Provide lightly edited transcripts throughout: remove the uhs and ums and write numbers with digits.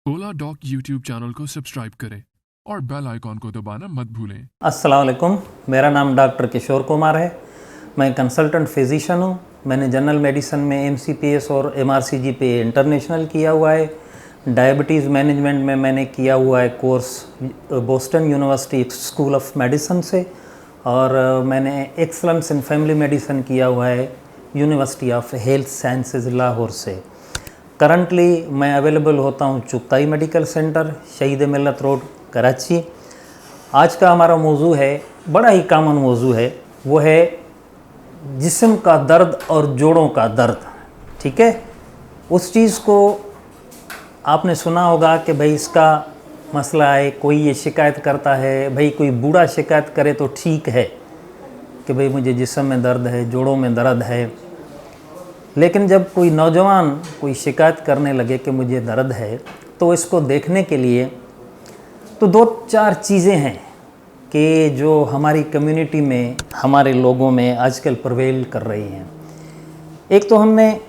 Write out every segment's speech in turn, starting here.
ओला dock YouTube channel को subscribe करें और बेल आइकॉन को दबाना मत भूलें। अस्सलाम वालेकुम। मेरा नाम डॉक्टर किशोर कुमार है। मैं कंसल्टेंट फिजिशियन हूँ। मैंने जनरल मेडिसिन में एमसीपीएस और एमआरसीजी पे इंटरनेशनल किया हुआ है। डायबिटीज़ मैनेजमेंट में मैंने किया हुआ है course Boston university school of medicine से, और मैंने एक्सलेंस इन फैमिली मेडिसिन किया हुआ है university of health sciences Lahore से। करंटली मैं अवेलेबल होता हूँ चुगताई मेडिकल सेंटर, शहीद मिल्लत रोड, कराची। आज का हमारा मौजू है, बड़ा ही कॉमन मौजू है, वो है जिस्म का दर्द और जोड़ों का दर्द। ठीक है, उस चीज़ को आपने सुना होगा कि भाई इसका मसला है, कोई ये शिकायत करता है, भाई कोई बूढ़ा शिकायत करे तो ठीक है कि भाई मुझे जिस्म में दर्द है, जोड़ों में दर्द है। लेकिन जब कोई नौजवान कोई शिकायत करने लगे कि मुझे दर्द है, तो इसको देखने के लिए तो दो चार चीज़ें हैं कि जो हमारी कम्युनिटी में, हमारे लोगों में आजकल प्रवेल कर रही हैं। एक तो हमने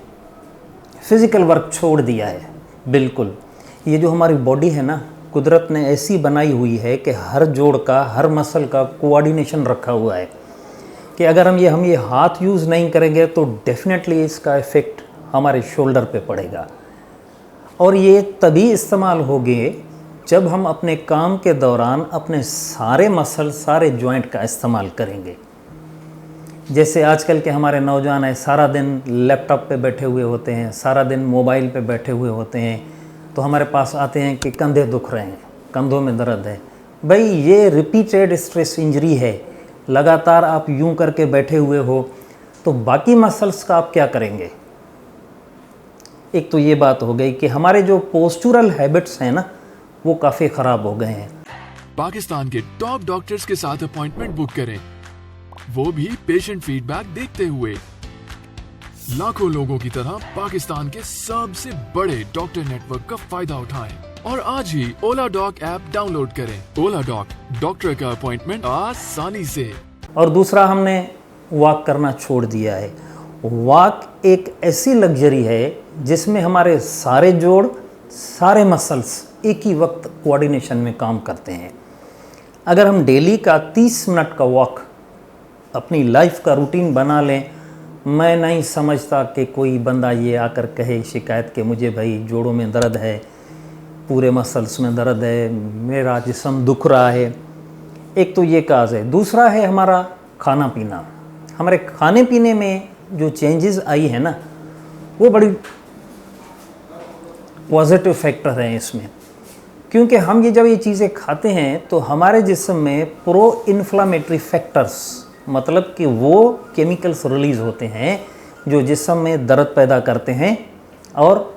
फिज़िकल वर्क छोड़ दिया है बिल्कुल। ये जो हमारी बॉडी है ना, कुदरत ने ऐसी बनाई हुई है कि हर जोड़ का, हर मसल का कोऑर्डिनेशन रखा हुआ है कि अगर हम ये हाथ यूज़ नहीं करेंगे तो डेफिनेटली इसका इफ़ेक्ट हमारे शोल्डर पे पड़ेगा। और ये तभी इस्तेमाल होंगे जब हम अपने काम के दौरान अपने सारे मसल, सारे जॉइंट का इस्तेमाल करेंगे। जैसे आजकल के हमारे नौजवान हैं, सारा दिन लैपटॉप पे बैठे हुए होते हैं, सारा दिन मोबाइल पे बैठे हुए होते हैं, तो हमारे पास आते हैं कि कंधे दुख रहे हैं, कंधों में दर्द है। भाई ये रिपीटेड स्ट्रेस इंजरी है, लगातार आप यूं करके बैठे हुए हो, तो बाकी मसल्स का आप क्या करेंगे। एक तो ये बात हो गई कि हमारे जो पोस्चुरल हैबिट्स हैं ना, वो काफ़ी ख़राब हो गए हैं। पाकिस्तान के टॉप डॉक्टर्स के साथ अपॉइंटमेंट बुक करें, वो भी पेशेंट फीडबैक देखते हुए। लाखों लोगों की तरह पाकिस्तान के सबसे बड़े डॉक्टर नेटवर्क का फायदा उठाएं और आज ही ओला डॉक ऐप डाउनलोड करें। ओला डॉक, डॉक्टर का अपॉइंटमेंट आसानी से। और दूसरा, हमने वॉक करना छोड़ दिया है। वॉक एक ऐसी लग्जरी है जिसमें हमारे सारे जोड़, सारे मसल्स एक ही वक्त कोऑर्डिनेशन में काम करते हैं। अगर हम डेली का 30 मिनट का वॉक अपनी लाइफ का रूटीन बना लें, मैं नहीं समझता कि कोई बंदा ये आकर कहे शिकायत के मुझे भाई जोड़ों में दर्द है, पूरे मसल्स में दर्द है, मेरा जिस्म दुख रहा है। एक तो ये काज है। दूसरा है हमारा खाना पीना। हमारे खाने पीने में जो चेंजेस आई है ना, वो बड़ी पॉजिटिव फैक्टर हैं इसमें, क्योंकि हम जब ये चीज़ें खाते हैं तो हमारे जिस्म में प्रो इन्फ्लामेटरी फैक्टर्स, मतलब कि वो केमिकल्स रिलीज़ होते हैं जो जिस्म में दर्द पैदा करते हैं और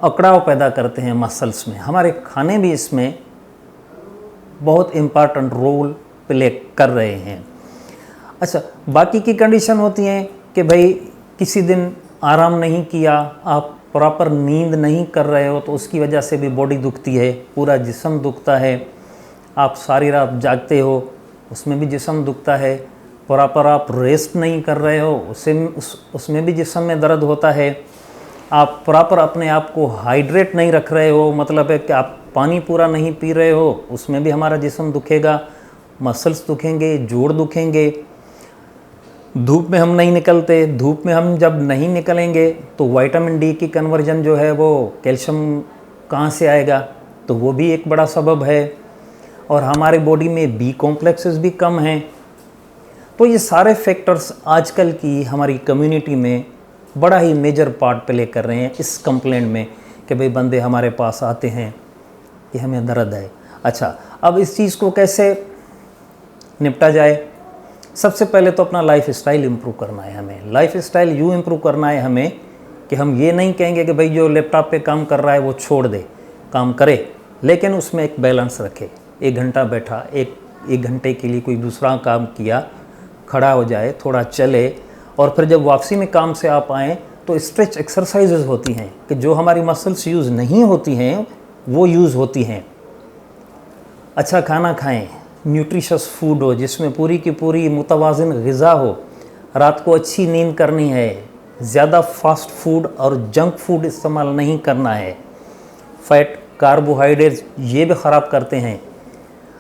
अकड़ाव पैदा करते हैं मसल्स में। हमारे खाने भी इसमें बहुत इम्पॉर्टेंट रोल प्ले कर रहे हैं। अच्छा, बाकी की कंडीशन होती हैं कि भाई किसी दिन आराम नहीं किया, आप प्रॉपर नींद नहीं कर रहे हो, तो उसकी वजह से भी बॉडी दुखती है, पूरा जिस्म दुखता है। आप सारी रात जागते हो, उसमें भी जिस्म दुखता है। प्रॉपर आप रेस्ट नहीं कर रहे हो, उसमें भी जिस्म में दर्द होता है। आप प्रॉपर अपने आप को हाइड्रेट नहीं रख रहे हो, मतलब है कि आप पानी पूरा नहीं पी रहे हो, उसमें भी हमारा जिस्म दुखेगा, मसल्स दुखेंगे, जोड़ दुखेंगे। धूप में हम नहीं निकलते, धूप में हम जब नहीं निकलेंगे तो विटामिन डी की कन्वर्जन जो है वो कैल्शियम कहाँ से आएगा, तो वो भी एक बड़ा सबब है। और हमारे बॉडी में बी कॉम्प्लेक्सेस भी कम हैं। तो ये सारे फैक्टर्स आजकल की हमारी कम्युनिटी में बड़ा ही मेजर पार्ट प्ले कर रहे हैं इस कंप्लेंट में कि भाई बंदे हमारे पास आते हैं कि हमें दर्द है। अच्छा, अब इस चीज़ को कैसे निपटा जाए। सबसे पहले तो अपना लाइफ स्टाइल इम्प्रूव करना है हमें। लाइफ स्टाइल यूँ इम्प्रूव करना है हमें कि हम ये नहीं कहेंगे कि भाई जो लैपटॉप पे काम कर रहा है वो छोड़ दे, काम करे, लेकिन उसमें एक बैलेंस रखे। 1 घंटा बैठा, एक घंटे के लिए कोई दूसरा काम किया, खड़ा हो जाए, थोड़ा चले, और फिर जब वापसी में काम से आप आएँ तो स्ट्रेच एक्सरसाइजेज होती हैं कि जो हमारी मसल्स यूज़ नहीं होती हैं वो यूज़ होती हैं। अच्छा खाना खाएँ, न्यूट्रिशस फूड हो जिसमें पूरी की पूरी मुतवाज़िन ग़िज़ा हो। रात को अच्छी नींद करनी है, ज़्यादा फास्ट फूड और जंक फूड इस्तेमाल नहीं करना है। फैट कार्बोहाइड्रेट्स ये भी ख़राब करते हैं।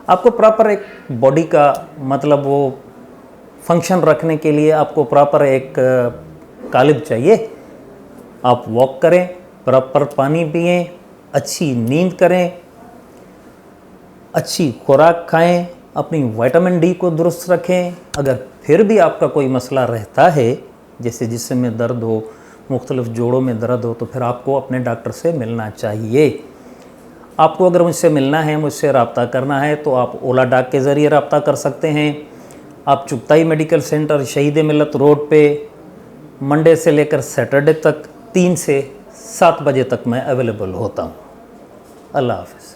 आपको प्रॉपर एक बॉडी का मतलब वो फंक्शन रखने के लिए आपको प्रॉपर एक कालिब चाहिए। आप वॉक करें, प्रॉपर पानी पिएं, अच्छी नींद करें, अच्छी खुराक खाएं, अपनी विटामिन डी को दुरुस्त रखें। अगर फिर भी आपका कोई मसला रहता है, जैसे जिस्म में दर्द हो, मुख्तलिफ जोड़ों में दर्द हो, तो फिर आपको अपने डॉक्टर से मिलना चाहिए। आपको अगर मुझसे मिलना है, मुझसे रब्ता करना है, तो आप ओला डाक के ज़रिए रब्ता कर सकते हैं। आप चुगताई मेडिकल सेंटर शहीद मिलत रोड पे मंडे से लेकर सैटरडे तक 3 से 7 बजे तक मैं अवेलेबल होता हूँ। अल्लाह हाफ़िज़।